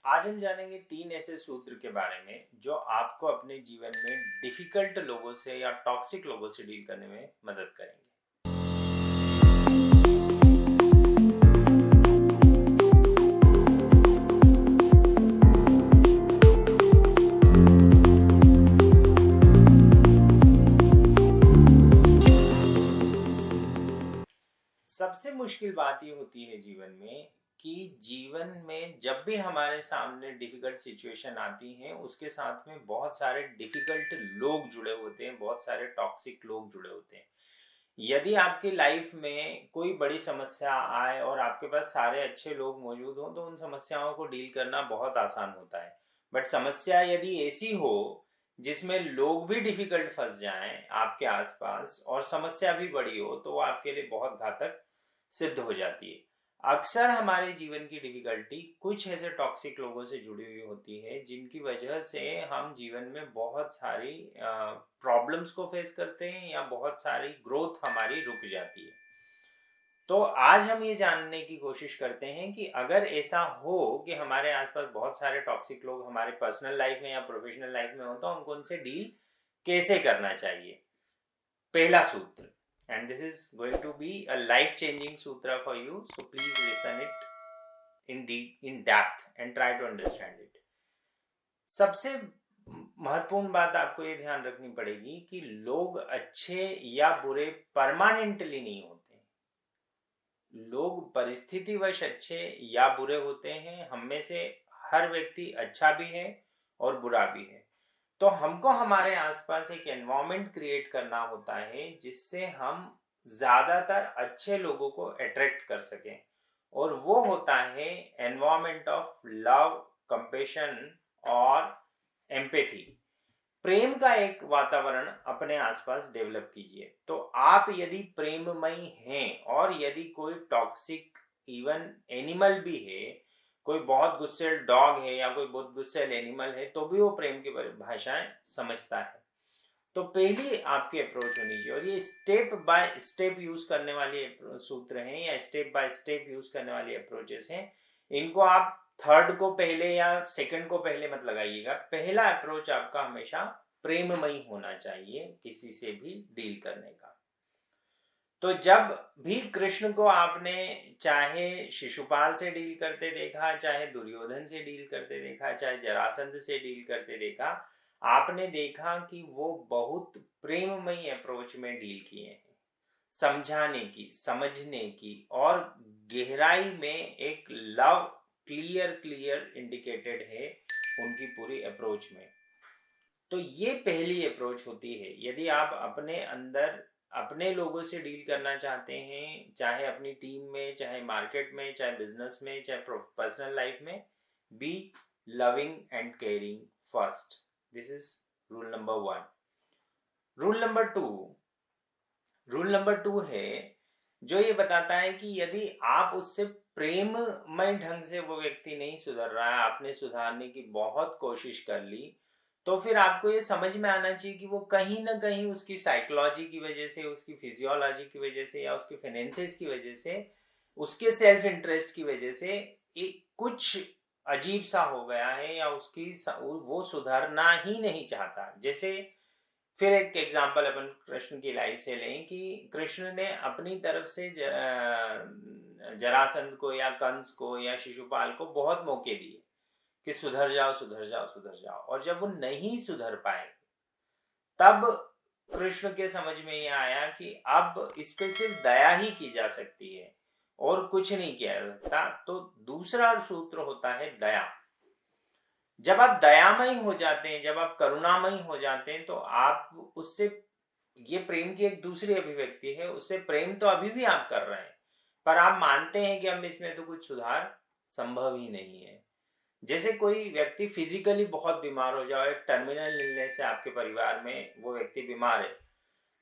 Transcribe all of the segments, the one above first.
आज हम जानेंगे 3 ऐसे सूत्र के बारे में जो आपको अपने जीवन में डिफिकल्ट लोगों से या टॉक्सिक लोगों से डील करने में मदद करेंगे। सबसे मुश्किल बात ये होती है जीवन में कि जीवन में जब भी हमारे सामने डिफिकल्ट सिचुएशन आती है उसके साथ में बहुत सारे डिफिकल्ट लोग जुड़े होते हैं, बहुत सारे टॉक्सिक लोग जुड़े होते हैं। यदि आपकी लाइफ में कोई बड़ी समस्या आए और आपके पास सारे अच्छे लोग मौजूद हों तो उन समस्याओं को डील करना बहुत आसान होता है। बट समस्या यदि ऐसी हो जिसमें लोग भी डिफिकल्ट फंस जाएं आपके आसपास और समस्या भी बड़ी हो तो वो आपके लिए बहुत घातक सिद्ध हो जाती है। अक्सर हमारे जीवन की डिफिकल्टी कुछ ऐसे टॉक्सिक लोगों से जुड़ी हुई होती है जिनकी वजह से हम जीवन में बहुत सारी प्रॉब्लम्स को फेस करते हैं या बहुत सारी ग्रोथ हमारी रुक जाती है। तो आज हम ये जानने की कोशिश करते हैं कि अगर ऐसा हो कि हमारे आसपास बहुत सारे टॉक्सिक लोग हमारे पर्सनल लाइफ में या प्रोफेशनल लाइफ में हो तो हमको उनसे डील कैसे करना चाहिए। पहला सूत्र, and this is going to be a life changing sutra for you, so please listen it in depth and try to understand it. सबसे महत्वपूर्ण बात आपको ये ध्यान रखनी पड़ेगी कि लोग अच्छे या बुरे परमानेंटली नहीं होते। लोग परिस्थितिवश अच्छे या बुरे होते हैं। हम में से हर व्यक्ति अच्छा भी है और बुरा भी है। तो हमको हमारे आसपास एक एनवायरनमेंट क्रिएट करना होता है जिससे हम ज्यादातर अच्छे लोगों को अट्रैक्ट कर सकें, और वो होता है एनवायरनमेंट ऑफ लव, कंपैशन और एम्पैथी। प्रेम का एक वातावरण अपने आसपास डेवलप कीजिए। तो आप यदि प्रेममयी हैं और यदि कोई टॉक्सिक इवन एनिमल भी है, कोई बहुत गुस्सेल डॉग है या कोई बहुत गुस्सेल एनिमल है, तो भी वो प्रेम की भाषाएं समझता है। तो पहली आपकी अप्रोच होनी चाहिए, और ये स्टेप बाय स्टेप यूज करने वाली सूत्र हैं या स्टेप बाय स्टेप यूज करने वाली अप्रोचेस हैं। इनको आप थर्ड को पहले या सेकंड को पहले मत लगाइएगा। पहला अप्रोच आपका हमेशा प्रेममयी होना चाहिए किसी से भी डील करने का। तो जब भी कृष्ण को आपने चाहे शिशुपाल से डील करते देखा, चाहे दुर्योधन से डील करते देखा, चाहे जरासंध से डील करते देखा, आपने देखा कि वो बहुत प्रेममयी अप्रोच में डील किए हैं। समझाने की, समझने की और गहराई में एक लव क्लियर इंडिकेटेड है उनकी पूरी अप्रोच में। तो ये पहली अप्रोच होती है। यदि आप अपने अंदर अपने लोगों से डील करना चाहते हैं, चाहे अपनी टीम में, चाहे मार्केट में, चाहे बिजनेस में, चाहे पर्सनल लाइफ में, B loving and caring first. This is rule number 1। Rule number two है जो ये बताता है कि यदि आप उससे प्रेममय ढंग से वो व्यक्ति नहीं सुधर रहा है, आपने सुधारने की बहुत कोशिश कर ली, तो फिर आपको ये समझ में आना चाहिए कि वो कहीं ना कहीं उसकी साइकोलॉजी की वजह से, उसकी फिजियोलॉजी की वजह से या उसके फाइनेंसेस की वजह से, उसके सेल्फ इंटरेस्ट की वजह से कुछ अजीब सा हो गया है या वो सुधरना ही नहीं चाहता। जैसे फिर एक एग्जांपल अपन कृष्ण की लाइफ से लें कि कृष्ण ने अपनी तरफ से जरासंध को या कंस को या शिशुपाल को बहुत मौके दिए कि सुधर जाओ सुधर जाओ सुधर जाओ, और जब वो नहीं सुधर पाए तब कृष्ण के समझ में ये आया कि अब इस पे सिर्फ दया ही की जा सकती है और कुछ नहीं किया जा सकता। तो दूसरा सूत्र होता है दया। जब आप दयामय हो जाते हैं, जब आप करुणामय हो जाते हैं, तो आप उससे, ये प्रेम की एक दूसरी अभिव्यक्ति है, उससे प्रेम तो अभी भी आप कर रहे हैं पर आप मानते हैं कि अब इसमें तो कुछ सुधार संभव ही नहीं है। जैसे कोई व्यक्ति फिजिकली बहुत बीमार हो जाए, टर्मिनल इलनेस से आपके परिवार में वो व्यक्ति बीमार है,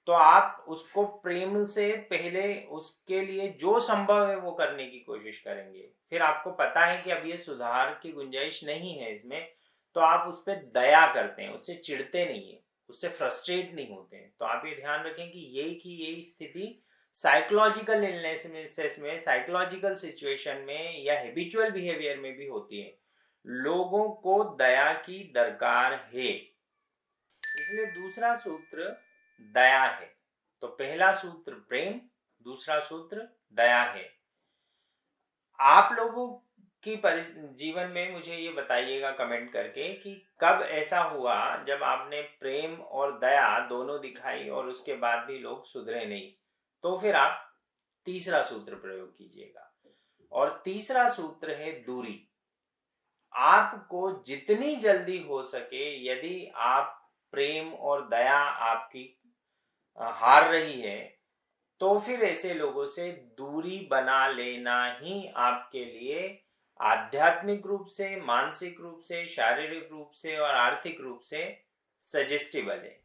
तो आप उसको प्रेम से पहले उसके लिए जो संभव है वो करने की कोशिश करेंगे। फिर आपको पता है कि अब ये सुधार की गुंजाइश नहीं है इसमें, तो आप उस पर दया करते हैं, उससे चिढ़ते नहीं है, उससे फ्रस्ट्रेट नहीं होते हैं। तो आप ये ध्यान रखें कि यही स्थिति साइकोलॉजिकल इलनेस में, साइकोलॉजिकल सिचुएशन में या हैबिचुअल बिहेवियर में भी होती है। लोगों को दया की दरकार है। इसलिए दूसरा सूत्र दया है। तो पहला सूत्र प्रेम, दूसरा सूत्र दया है। आप लोगों की जीवन में मुझे ये बताइएगा कमेंट करके कि कब ऐसा हुआ जब आपने प्रेम और दया दोनों दिखाई और उसके बाद भी लोग सुधरे नहीं। तो फिर आप तीसरा सूत्र प्रयोग कीजिएगा। और तीसरा सूत्र है दूरी। आपको जितनी जल्दी हो सके, यदि आप प्रेम और दया आपकी हार रही है, तो फिर ऐसे लोगों से दूरी बना लेना ही आपके लिए आध्यात्मिक रूप से, मानसिक रूप से, शारीरिक रूप से और आर्थिक रूप से सजेस्टेबल है।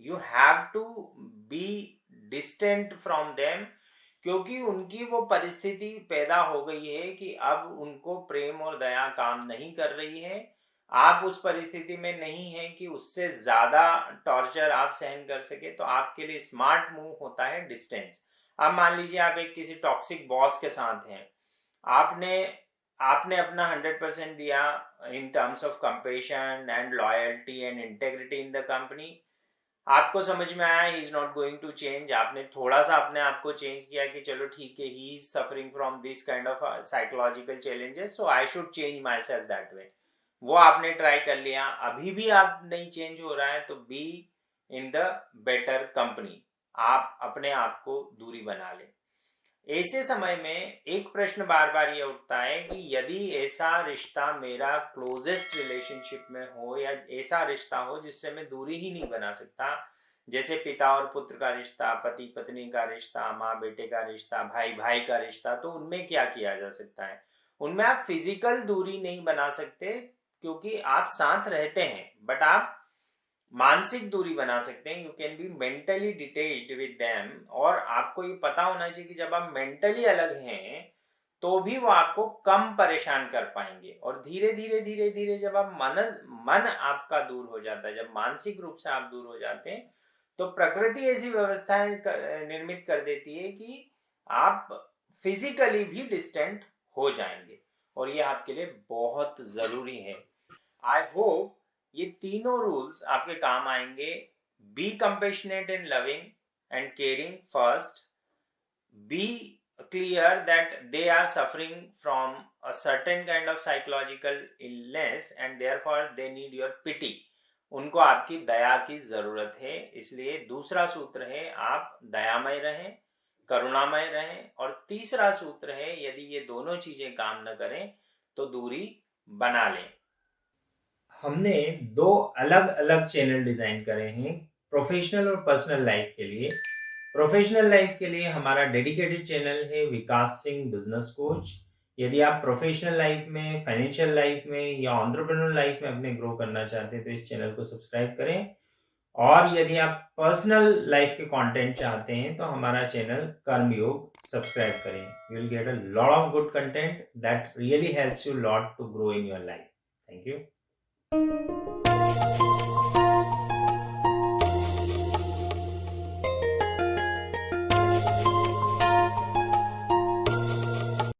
You have to be distant from them, क्योंकि उनकी वो परिस्थिति पैदा हो गई है कि अब उनको प्रेम और दया काम नहीं कर रही है। आप उस परिस्थिति में नहीं है कि उससे ज्यादा टॉर्चर आप सहन कर सके। तो आपके लिए स्मार्ट मूव होता है डिस्टेंस। अब मान लीजिए आप एक किसी टॉक्सिक बॉस के साथ हैं, आपने अपना 100% दिया in terms of compassion and loyalty and integrity in the company. आपको समझ में आया he is not going to change. आपने थोड़ा सा अपने आप को चेंज किया कि चलो ठीक है, he is suffering from this kind of psychological challenges, so I should change my self that way. वो आपने ट्राई कर लिया, अभी भी आप नहीं चेंज हो रहा है, तो be in the better company. आप अपने आप को दूरी बना ले। ऐसे समय में एक प्रश्न बार बार ये उठता है कि यदि ऐसा रिश्ता मेरा क्लोजेस्ट रिलेशनशिप में हो, या ऐसा रिश्ता हो जिससे मैं दूरी ही नहीं बना सकता, जैसे पिता और पुत्र का रिश्ता, पति पत्नी का रिश्ता, माँ बेटे का रिश्ता, भाई भाई का रिश्ता, तो उनमें क्या किया जा सकता है? उनमें आप फिजिकल दूरी नहीं बना सकते क्योंकि आप साथ रहते हैं, बट आप मानसिक दूरी बना सकते हैं। You can be mentally detached with them. और आपको ये पता होना चाहिए कि जब आप मेंटली अलग हैं तो भी वो आपको कम परेशान कर पाएंगे। और धीरे धीरे धीरे धीरे जब आप मन आपका दूर हो जाता है, जब मानसिक रूप से आप दूर हो जाते हैं, तो प्रकृति ऐसी व्यवस्थाएं निर्मित कर देती है कि आप फिजिकली भी डिस्टेंट हो जाएंगे। और ये आपके लिए बहुत जरूरी है। आई होप ये तीनों रूल्स आपके काम आएंगे। Be compassionate and loving and caring first. Be clear that they are suffering from a certain kind of psychological illness and therefore they need your pity. उनको आपकी दया की जरूरत है। इसलिए दूसरा सूत्र है आप दयामय रहें, करुणामय रहें। और तीसरा सूत्र है यदि ये दोनों चीजें काम न करें तो दूरी बना लें। हमने दो अलग अलग चैनल डिजाइन करे हैं प्रोफेशनल और पर्सनल लाइफ के लिए। प्रोफेशनल लाइफ के लिए हमारा डेडिकेटेड चैनल है विकास सिंह बिजनेस कोच। यदि आप प्रोफेशनल लाइफ में, फाइनेंशियल लाइफ में या एंटरप्रेन्योर लाइफ में अपने ग्रो करना चाहते हैं तो इस चैनल को सब्सक्राइब करें। और यदि आप पर्सनल लाइफ के कंटेंट चाहते हैं तो हमारा चैनल कर्मयोग सब्सक्राइब करें। You will get a lot of good content that really helps you lot to grow in your life. Thank you.